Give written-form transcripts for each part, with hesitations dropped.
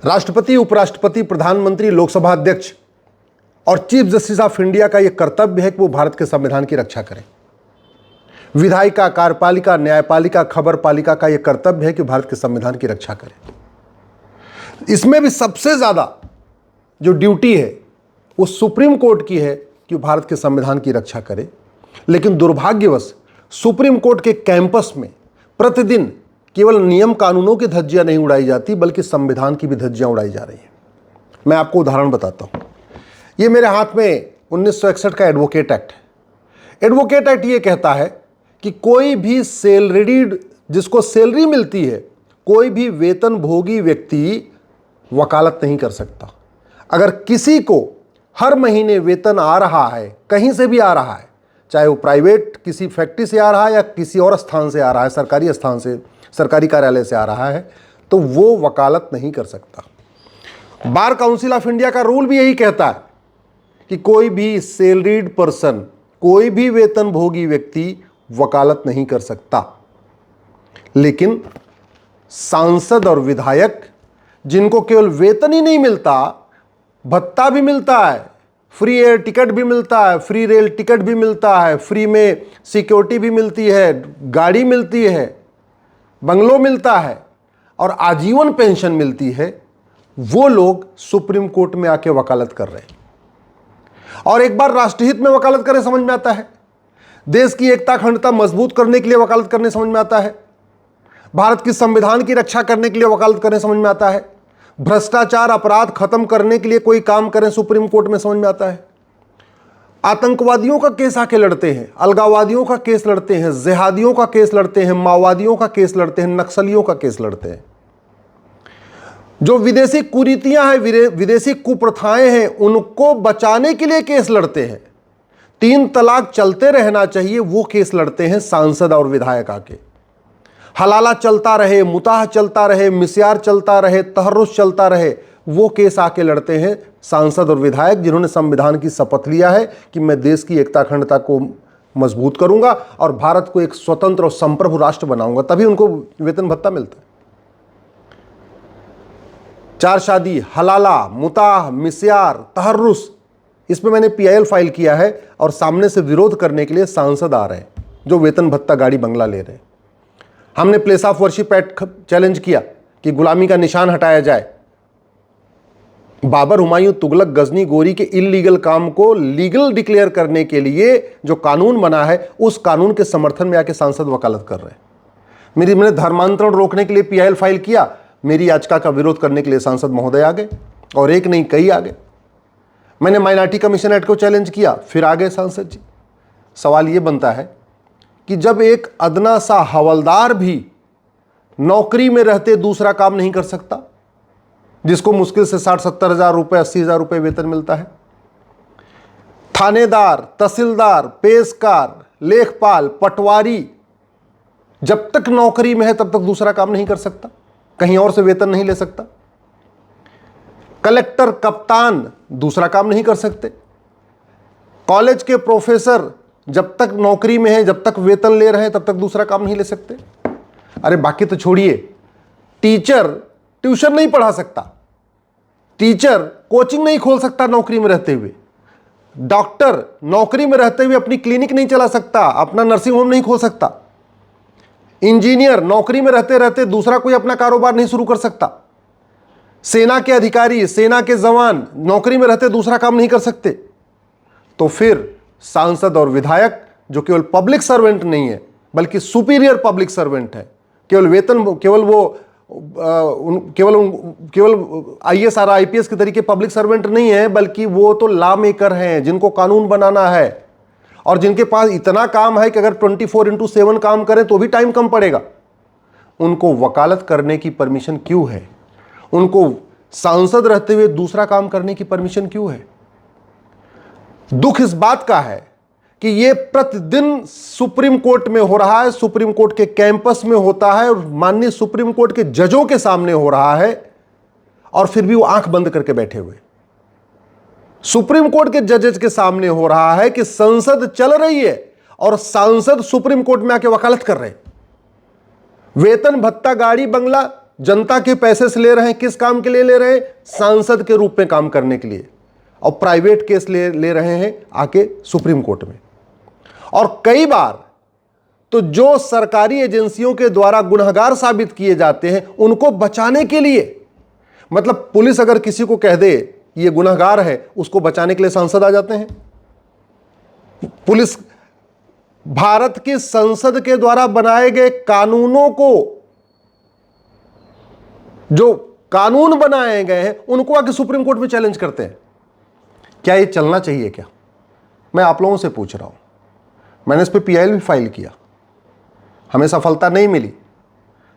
राष्ट्रपति, उपराष्ट्रपति, प्रधानमंत्री, लोकसभा अध्यक्ष और चीफ जस्टिस ऑफ इंडिया का यह कर्तव्य है कि वो भारत के संविधान की रक्षा करें। विधायिका, कार्यपालिका, न्यायपालिका, खबरपालिका का यह कर्तव्य है कि भारत के संविधान की रक्षा करें। इसमें भी सबसे ज्यादा जो ड्यूटी है वो सुप्रीम कोर्ट की है कि भारत के संविधान की रक्षा करे। लेकिन दुर्भाग्यवश सुप्रीम कोर्ट के कैंपस में प्रतिदिन केवल नियम कानूनों की धज्जियां नहीं उड़ाई जाती बल्कि संविधान की भी धज्जियां उड़ाई जा रही हैं। मैं आपको उदाहरण बताता हूं। ये मेरे हाथ में 1961 का एडवोकेट एक्ट है। एडवोकेट एक्ट ये कहता है कि कोई भी सैलरीड, जिसको सैलरी मिलती है, कोई भी वेतन भोगी व्यक्ति वकालत नहीं कर सकता। अगर किसी को हर महीने वेतन आ रहा है, कहीं से भी आ रहा है, चाहे वो प्राइवेट किसी फैक्ट्री से आ रहा है या किसी और स्थान से आ रहा है, सरकारी स्थान से, सरकारी कार्यालय से आ रहा है, तो वो वकालत नहीं कर सकता। बार काउंसिल ऑफ इंडिया का रूल भी यही कहता है कि कोई भी सैलरीड पर्सन, कोई भी वेतन भोगी व्यक्ति वकालत नहीं कर सकता। लेकिन सांसद और विधायक, जिनको केवल वेतन ही नहीं मिलता, भत्ता भी मिलता है, फ्री एयर टिकट भी मिलता है, फ्री रेल टिकट भी मिलता है, फ्री में सिक्योरिटी भी मिलती है, गाड़ी मिलती है, बंगलो मिलता है और आजीवन पेंशन मिलती है, वो लोग सुप्रीम कोर्ट में आके वकालत कर रहे हैं। और एक बार राष्ट्रहित में वकालत करने समझ में आता है, देश की एकता अखंडता मजबूत करने के लिए वकालत करने समझ में आता है, भारत की संविधान की रक्षा करने के लिए वकालत करने समझ में आता है, भ्रष्टाचार अपराध खत्म करने के लिए कोई काम करें सुप्रीम कोर्ट में समझ में आता है, आतंकवादियों का केस आके लड़ते हैं, अलगाववादियों का केस लड़ते हैं, जिहादियों का केस लड़ते हैं, माओवादियों का केस लड़ते हैं, नक्सलियों का केस लड़ते हैं। जो विदेशी कुरीतियां हैं, विदेशी कुप्रथाएं हैं, उनको बचाने के लिए केस लड़ते हैं। 3 तलाक चलते रहना चाहिए, वो केस लड़ते हैं सांसद और विधायक आके। हलाला चलता रहे, मुताह चलता रहे, मिस्यार चलता रहे, तहर्रुस चलता रहे, वो केस आके लड़ते हैं सांसद और विधायक, जिन्होंने संविधान की शपथ लिया है कि मैं देश की एकता अखंडता को मजबूत करूंगा और भारत को एक स्वतंत्र और संप्रभु राष्ट्र बनाऊंगा। तभी उनको वेतन भत्ता मिलता है। 4 शादी, हलाला, मुताह, मिस्यार, तहर्रुस, इसमें मैंने PIL फाइल किया है और सामने से विरोध करने के लिए सांसद आ रहे हैं जो वेतन भत्ता, गाड़ी, बंगला ले रहे हैं। हमने place of worship act challenge किया कि गुलामी का निशान हटाया जाए। बाबर, हुमायूं, तुगलक, गजनी, गोरी के इलीगल काम को लीगल डिक्लेयर करने के लिए जो कानून बना है, उस कानून के समर्थन में आके सांसद वकालत कर रहे हैं। मैंने धर्मांतरण रोकने के लिए PIL फाइल किया, मेरी याचिका का विरोध करने के लिए सांसद महोदय आ गए, और एक नहीं कई आ गए। मैंने माइनॉरिटी कमीशन एक्ट को चैलेंज किया, फिर आ गए सांसद जी। सवाल यह बनता है कि जब एक अदना सा हवलदार भी नौकरी में रहते दूसरा काम नहीं कर सकता, जिसको मुश्किल से 60-70 हज़ार रुपये, 80 हज़ार रुपये वेतन मिलता है, थानेदार, तहसीलदार, पेशकार, लेखपाल, पटवारी जब तक नौकरी में है तब तक दूसरा काम नहीं कर सकता, कहीं और से वेतन नहीं ले सकता। कलेक्टर, कप्तान दूसरा काम नहीं कर सकते। कॉलेज के प्रोफेसर जब तक नौकरी में है, जब तक वेतन ले रहे हैं, तब तक दूसरा काम नहीं ले सकते। अरे बाकी तो छोड़िए, टीचर ट्यूशन नहीं पढ़ा सकता, टीचर कोचिंग नहीं खोल सकता नौकरी में रहते हुए, डॉक्टर नौकरी में रहते हुए अपनी क्लिनिक नहीं चला सकता, अपना नर्सिंग होम नहीं खोल सकता, इंजीनियर नौकरी में रहते रहते दूसरा कोई अपना कारोबार नहीं शुरू कर सकता, सेना के अधिकारी, सेना के जवान नौकरी में रहते दूसरा काम नहीं कर सकते। तो फिर सांसद और विधायक, जो केवल पब्लिक सर्वेंट नहीं है बल्कि सुपीरियर पब्लिक सर्वेंट है, केवल वेतन, केवल IAS और IPS के तरीके पब्लिक सर्वेंट नहीं है, बल्कि वो तो लॉ मेकर हैं, जिनको कानून बनाना है और जिनके पास इतना काम है कि अगर 24/7 काम करें तो भी टाइम कम पड़ेगा। उनको वकालत करने की परमिशन क्यों है? उनको सांसद रहते हुए दूसरा काम करने की परमिशन क्यों है? दुख इस बात का है कि यह प्रतिदिन सुप्रीम कोर्ट में हो रहा है, सुप्रीम कोर्ट के कैंपस में होता है और माननीय सुप्रीम कोर्ट के जजों के सामने हो रहा है, और फिर भी वो आंख बंद करके बैठे हुए। सुप्रीम कोर्ट के जजेस के सामने हो रहा है कि संसद चल रही है और सांसद सुप्रीम कोर्ट में आके वकालत कर रहे हैं। वेतन भत्ता, गाड़ी, बंगला जनता के पैसे से ले रहे हैं, किस काम के लिए ले रहे हैं? सांसद के रूप में काम करने के लिए, और प्राइवेट केस ले रहे हैं आके सुप्रीम कोर्ट में। और कई बार तो जो सरकारी एजेंसियों के द्वारा गुनहगार साबित किए जाते हैं, उनको बचाने के लिए, मतलब पुलिस अगर किसी को कह दे ये गुनहगार है, उसको बचाने के लिए सांसद आ जाते हैं। पुलिस भारत की संसद के द्वारा बनाए गए कानूनों को, जो कानून बनाए गए हैं, उनको आके सुप्रीम कोर्ट में चैलेंज करते हैं। क्या ये चलना चाहिए क्या? मैं आप लोगों से पूछ रहा हूं। मैंने इस पर पीआईएल भी फाइल किया, हमें सफलता नहीं मिली।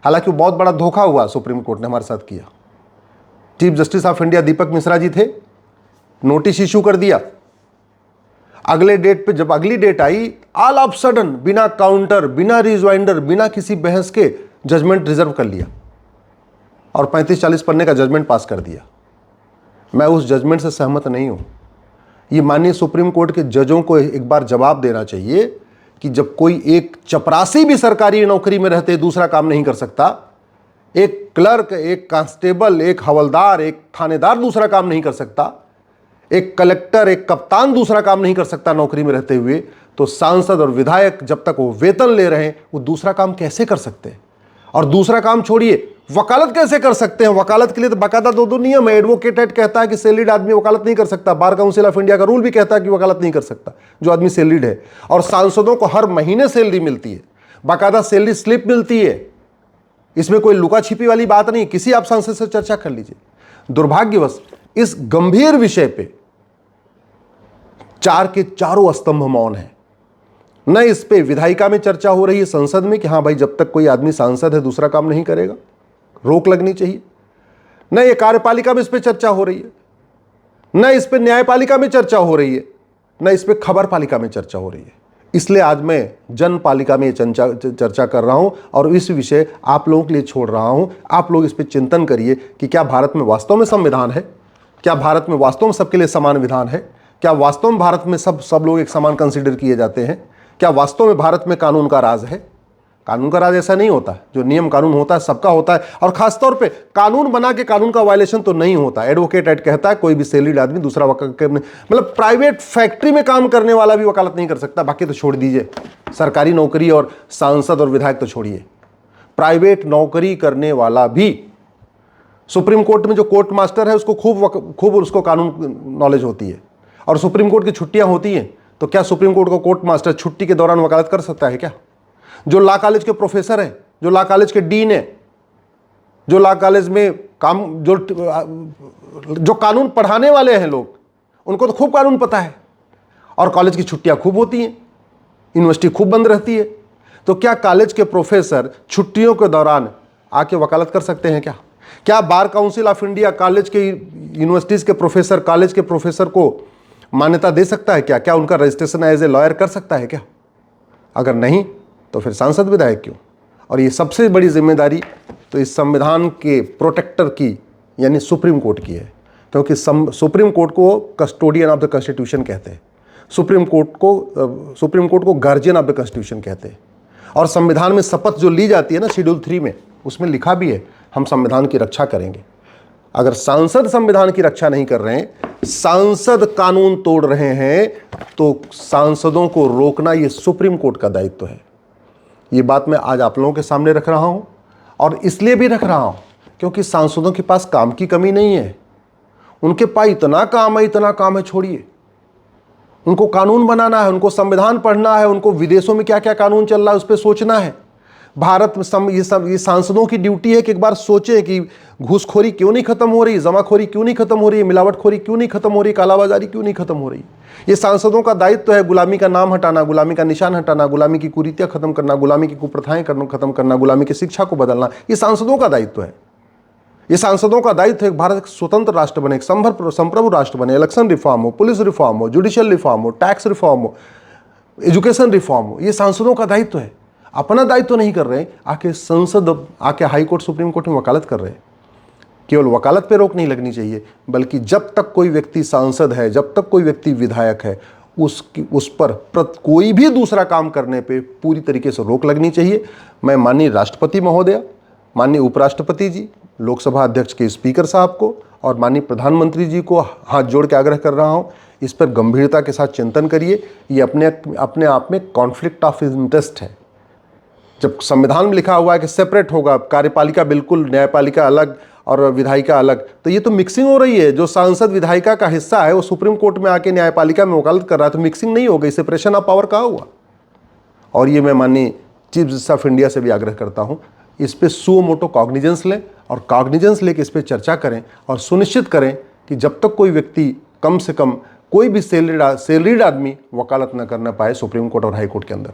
हालांकि बहुत बड़ा धोखा हुआ सुप्रीम कोर्ट ने हमारे साथ किया। चीफ जस्टिस ऑफ इंडिया दीपक मिश्रा जी थे, नोटिस इशू कर दिया। अगले डेट पे जब अगली डेट आई, ऑल ऑफ सडन बिना काउंटर, बिना रिजवाइंडर, बिना किसी बहस के जजमेंट रिजर्व कर लिया और 35-40 पन्ने का जजमेंट पास कर दिया। मैं उस जजमेंट से सहमत नहीं हूं। ये माननीय सुप्रीम कोर्ट के जजों को एक बार जवाब देना चाहिए कि जब कोई एक चपरासी भी सरकारी नौकरी में रहते दूसरा काम नहीं कर सकता, एक क्लर्क, एक कांस्टेबल, एक हवलदार, एक थानेदार दूसरा काम नहीं कर सकता, एक कलेक्टर, एक कप्तान दूसरा काम नहीं कर सकता नौकरी में रहते हुए, तो सांसद और विधायक जब तक वो वेतन ले रहे हैं, वो दूसरा काम कैसे कर सकते हैं? और दूसरा काम छोड़िए, वकालत कैसे कर सकते हैं? वकालत के लिए तो बाकायदा दो नियम है। एडवोकेट एक्ट कहता है कि सैलरीड आदमी वकालत नहीं कर सकता। बार काउंसिल ऑफ इंडिया का रूल भी कहता है कि वकालत नहीं कर सकता जो आदमी सैलरीड है। और सांसदों को हर महीने सैलरी मिलती है, बाकायदा सैलरी स्लिप मिलती है। इसमें कोई लुका छिपी वाली बात नहीं। किसी आप सांसद से चर्चा कर लीजिए। दुर्भाग्यवश इस गंभीर विषय पे चार के चारों स्तंभ मौन है। न इस पे विधायिका में चर्चा हो रही है संसद में कि हाँ भाई, जब तक कोई आदमी सांसद है दूसरा काम नहीं करेगा, रोक लगनी चाहिए। न ये कार्यपालिका में इस पे चर्चा हो रही है, न इस पे न्यायपालिका में चर्चा हो रही है, न इस पे खबर पालिका में चर्चा हो रही है। इसलिए आज मैं जनपालिका में चर्चा कर रहा हूं और इस विषय आप लोगों के लिए छोड़ रहा हूं। आप लोग इस पे चिंतन करिए कि क्या भारत में वास्तव में संविधान है? क्या भारत में वास्तव में सबके लिए समान विधान है? क्या वास्तव में भारत में सब लोग एक समान कंसीडर किए जाते हैं? क्या वास्तव में भारत में कानून का राज है? कानून का राज ऐसा नहीं होता। जो नियम कानून होता है सबका होता है, और खासतौर पे कानून बना के कानून का वायलेशन तो नहीं होता। एडवोकेट एक्ट कहता है कोई भी सैलरीड आदमी दूसरा मतलब प्राइवेट फैक्ट्री में काम करने वाला भी वकालत नहीं कर सकता। बाकी तो छोड़ दीजिए, सरकारी नौकरी और सांसद और विधायक तो छोड़िए, प्राइवेट नौकरी करने वाला भी सुप्रीम कोर्ट में जो कोर्ट मास्टर है उसको खूब उसको कानून नॉलेज होती है। और सुप्रीम कोर्ट की छुट्टियां होती हैं, तो क्या सुप्रीम कोर्ट का कोर्ट मास्टर छुट्टी के दौरान वकालत कर सकता है क्या? जो लॉ कॉलेज के प्रोफेसर हैं, जो लॉ कॉलेज के डीन हैं, जो लॉ कॉलेज में काम जो कानून पढ़ाने वाले हैं लोग, उनको तो खूब कानून पता है। और कॉलेज की छुट्टियां खूब होती हैं, यूनिवर्सिटी खूब बंद रहती है। तो क्या कॉलेज के प्रोफेसर छुट्टियों के दौरान आके वकालत कर सकते हैं क्या? क्या bar council of India college के, यूनिवर्सिटीज के प्रोफेसर, कॉलेज के प्रोफेसर को मान्यता दे सकता है क्या? क्या उनका रजिस्ट्रेशन एज ए लॉयर कर सकता है क्या? अगर नहीं तो फिर सांसद विधायक क्यों? और ये सबसे बड़ी जिम्मेदारी तो इस संविधान के प्रोटेक्टर की यानी सुप्रीम कोर्ट की है, क्योंकि सुप्रीम कोर्ट को कस्टोडियन ऑफ द कॉन्स्टिट्यूशन कहते हैं, सुप्रीम कोर्ट को गार्जियन ऑफ द कॉन्स्टिट्यूशन कहते हैं। और संविधान में शपथ जो ली जाती है ना, शेड्यूल 3 में, उसमें लिखा भी है हम संविधान की रक्षा करेंगे। अगर सांसद संविधान की रक्षा नहीं कर रहे हैं, सांसद कानून तोड़ रहे हैं, तो सांसदों को रोकना ये सुप्रीम कोर्ट का दायित्व है। ये बात मैं आज आप लोगों के सामने रख रहा हूं, और इसलिए भी रख रहा हूं क्योंकि सांसदों के पास काम की कमी नहीं है। उनके पास इतना काम है, छोड़िए। उनको कानून बनाना है, उनको संविधान पढ़ना है, उनको विदेशों में क्या क्या कानून चल रहा है उस पर सोचना है। भारत में ये सांसदों की ड्यूटी है कि एक बार सोचें कि घूसखोरी क्यों नहीं खत्म हो रही, जमाखोरी क्यों नहीं खत्म हो रही, मिलावटखोरी क्यों नहीं खत्म हो रही, कालाबाजारी क्यों नहीं खत्म हो रही। ये सांसदों का दायित्व है। गुलामी का नाम हटाना, गुलामी का निशान हटाना, गुलामी की कुरीतियां खत्म करना, गुलामी की कुप्रथाएं खत्म करना, गुलामी की शिक्षा को बदलना, ये सांसदों का दायित्व है। ये सांसदों का दायित्व है भारत एक स्वतंत्र राष्ट्र बने, एक संप्रभु राष्ट्र बने। इलेक्शन रिफॉर्म हो, पुलिस रिफॉर्म हो, जुडिशियल रिफॉर्म हो, टैक्स रिफॉर्म हो, एजुकेशन रिफॉर्म हो, ये सांसदों का दायित्व है। अपना दायित्व नहीं कर रहे, आके संसद, आके हाई कोर्ट, सुप्रीम कोर्ट में वकालत कर रहे हैं। केवल वकालत पे रोक नहीं लगनी चाहिए, बल्कि जब तक कोई व्यक्ति सांसद है, जब तक कोई व्यक्ति विधायक है, उस पर कोई भी दूसरा काम करने पे पूरी तरीके से रोक लगनी चाहिए। मैं माननीय राष्ट्रपति महोदय, माननीय उपराष्ट्रपति जी, लोकसभा अध्यक्ष के स्पीकर साहब को और माननीय प्रधानमंत्री जी को हाथ जोड़ के आग्रह कर रहा हूँ, इस पर गंभीरता के साथ चिंतन करिए। ये अपने आप में कॉन्फ्लिक्ट ऑफ इंटरेस्ट है। जब संविधान में लिखा हुआ है कि सेपरेट होगा, कार्यपालिका बिल्कुल, न्यायपालिका अलग और विधायिका अलग, तो ये तो मिक्सिंग हो रही है। जो सांसद विधायिका का हिस्सा है वो सुप्रीम कोर्ट में आके न्यायपालिका में वकालत कर रहा है, तो मिक्सिंग नहीं हो गई, सेपरेशन ऑफ पावर कहाँ हुआ। और ये मैं माननीय चीफ जस्टिस ऑफ इंडिया से भी आग्रह करता हूँ, इस पर सुओ मोटो कॉग्निजेंस लें और कॉग्निजेंस लेके इस पर चर्चा करें और सुनिश्चित करें कि जब तक कोई व्यक्ति, कम से कम कोई भी सैलरीड आदमी वकालत न करना पाए सुप्रीम कोर्ट और हाई कोर्ट के अंदर।